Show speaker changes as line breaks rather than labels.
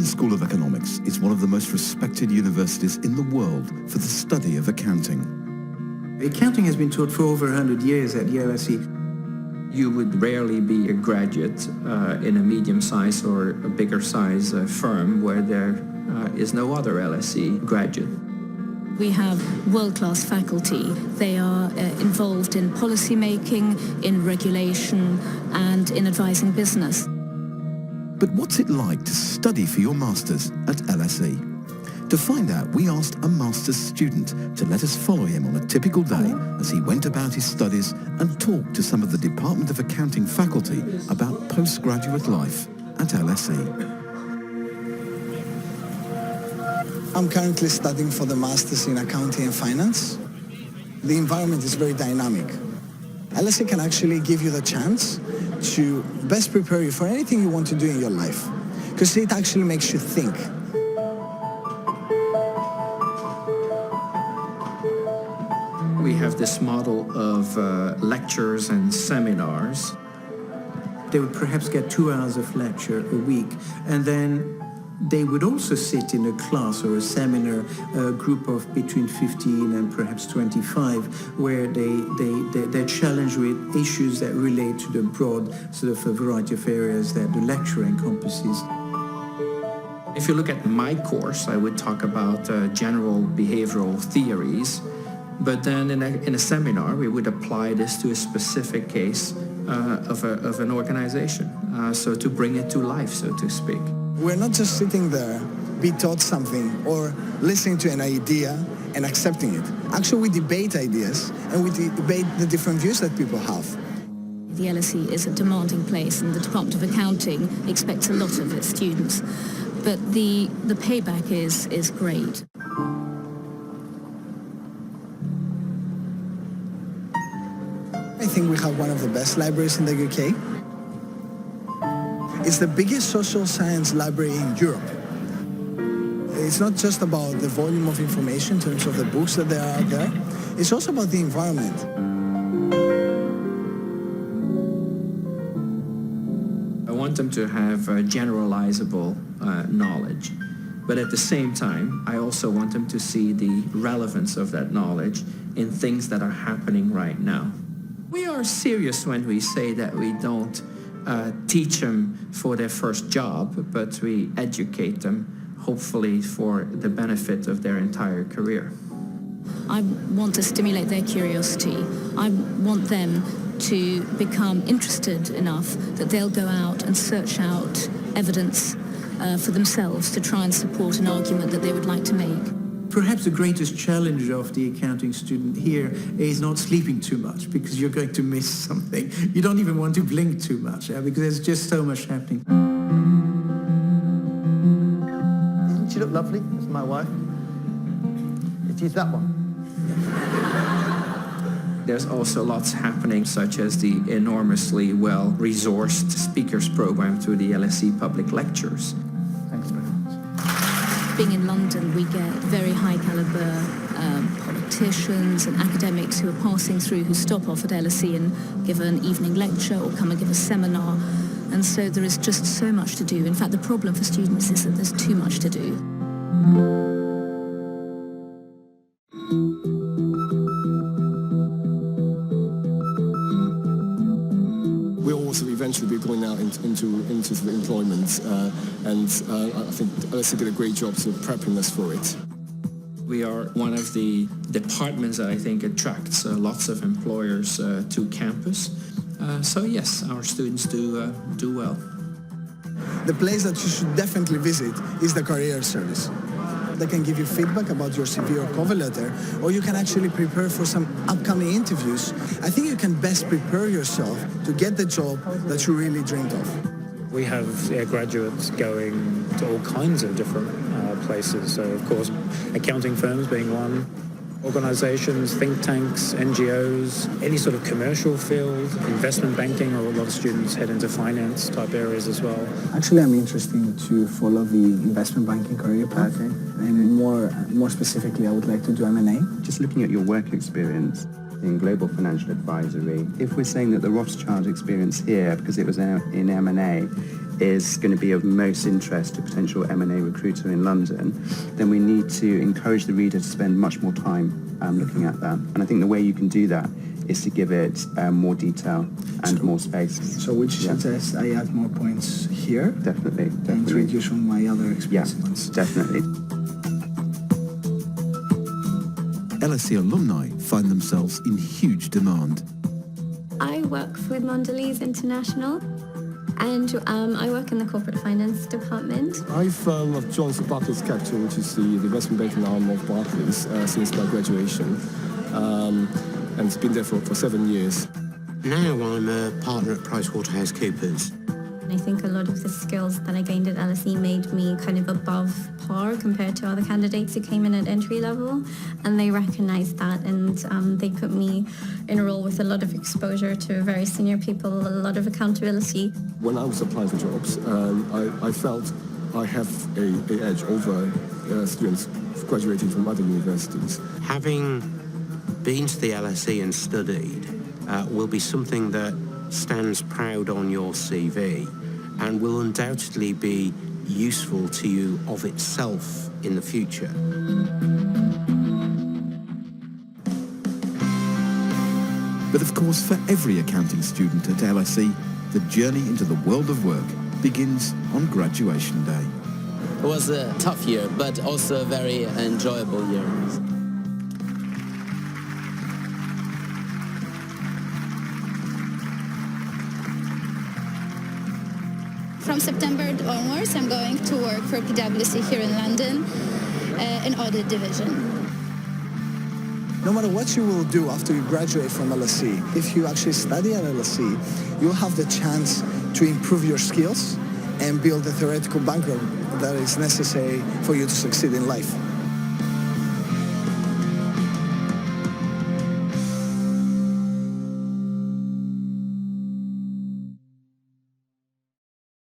School of Economics is one of the most respected universities in the world for the study of accounting.
Accounting has been taught for over 100 years at the LSE.
You would rarely be a graduate in a medium-sized or a bigger-size firm where there is no other LSE graduate.
We have world-class faculty. They are involved in policy making, in regulation, and in advising business.
But what's it like to study for your Masters at LSE? To find out, we asked a Masters student to let us follow him on a typical day as he went about his studies and talked to some of the Department of Accounting faculty about postgraduate life at LSE.
I'm currently studying for the Masters in Accounting and Finance. The environment is very dynamic. LSE can actually give you the chance to best prepare you for anything you want to do in your life, because it actually makes you think.
We have this model of lectures and seminars.
They would perhaps get 2 hours of lecture a week, and then they would also sit in a class or a seminar, a group of between 15 and perhaps 25, where they're challenged with issues that relate to the broad sort of a variety of areas that the lecture encompasses.
If you look at my course, I would talk about general behavioral theories, but then in a seminar, we would apply this to a specific case of an organization, so to bring it to life, so to speak.
We're not just sitting there, be taught something, or listening to an idea and accepting it. Actually, we debate ideas, and we debate the different views that people have.
The LSE is a demanding place, and the Department of Accounting expects a lot of its students. But the payback is great.
I think we have one of the best libraries in the UK. It's the biggest social science library in Europe. It's not just about the volume of information in terms of the books that there are out there. It's also about the environment.
I want them to have generalizable knowledge, but at the same time, I also want them to see the relevance of that knowledge in things that are happening right now. We are serious when we say that we don't teach them for their first job, but we educate them, hopefully, for the benefit of their entire career.
I want to stimulate their curiosity. I want them to become interested enough that they'll go out and search out evidence for themselves to try and support an argument that they would like to make.
Perhaps the greatest challenge of the accounting student here is not sleeping too much, because you're going to miss something. You don't even want to blink too much, because there's just so much happening.
Doesn't she look lovely? That's my wife. It is that one.
There's also lots happening, such as the enormously well-resourced speakers program through the LSE Public Lectures.
Thanks very much.
Being in London, we get very high-caliber politicians and academics who are passing through, who stop off at LSE and give an evening lecture or come and give a seminar. And so there is just so much to do. In fact, the problem for students is that there's too much to do.
We'll also eventually be going out into the employment, and I think LSE did a great job sort of prepping us for it.
We are one of the departments that I think attracts lots of employers to campus. So yes, our students do well.
The place that you should definitely visit is the Career Service. They can give you feedback about your CV or cover letter, or you can actually prepare for some upcoming interviews. I think you can best prepare yourself to get the job that you really dreamed of.
We have graduates going to all kinds of different places. So, of course, accounting firms being one, organizations, think tanks, NGOs, any sort of commercial field, investment banking, or a lot of students head into finance type areas as well.
Actually, I'm interested to follow the investment banking career path. Okay. And more specifically, I would like to do M&A.
Just looking at your work experience, in global financial advisory. If we're saying that the Rothschild experience here, because it was in M&A, is going to be of most interest to a potential M&A recruiter in London, then we need to encourage the reader to spend much more time looking at that. And I think the way you can do that is to give it more detail and more space.
So which suggests I add more points here?
Definitely.
And reduce on my other experiences.
Yeah, definitely.
LSE alumni find themselves in huge demand.
I work with Mondelez International, and I work in the corporate finance department.
I've joined Barclays Capital, which is the investment banking arm of Barclays, since my graduation, and been there for 7 years.
Now I'm a partner at PricewaterhouseCoopers.
I think a lot of the skills that I gained at LSE made me kind of above par compared to other candidates who came in at entry level, and they recognised that, and they put me in a role with a lot of exposure to very senior people, a lot of accountability.
When I was applying for jobs, I felt I have an edge over students graduating from other universities.
Having been to the LSE and studied will be something that stands proud on your CV and will undoubtedly be useful to you of itself in the future.
But of course, for every accounting student at LSE, the journey into the world of work begins on graduation day.
It was a tough year, but also a very enjoyable year.
From September onwards, I'm going to work for PwC here in London, in audit division.
No matter what you will do after you graduate from LSE, if you actually study at LSE, you'll have the chance to improve your skills and build the theoretical background that is necessary for you to succeed in life.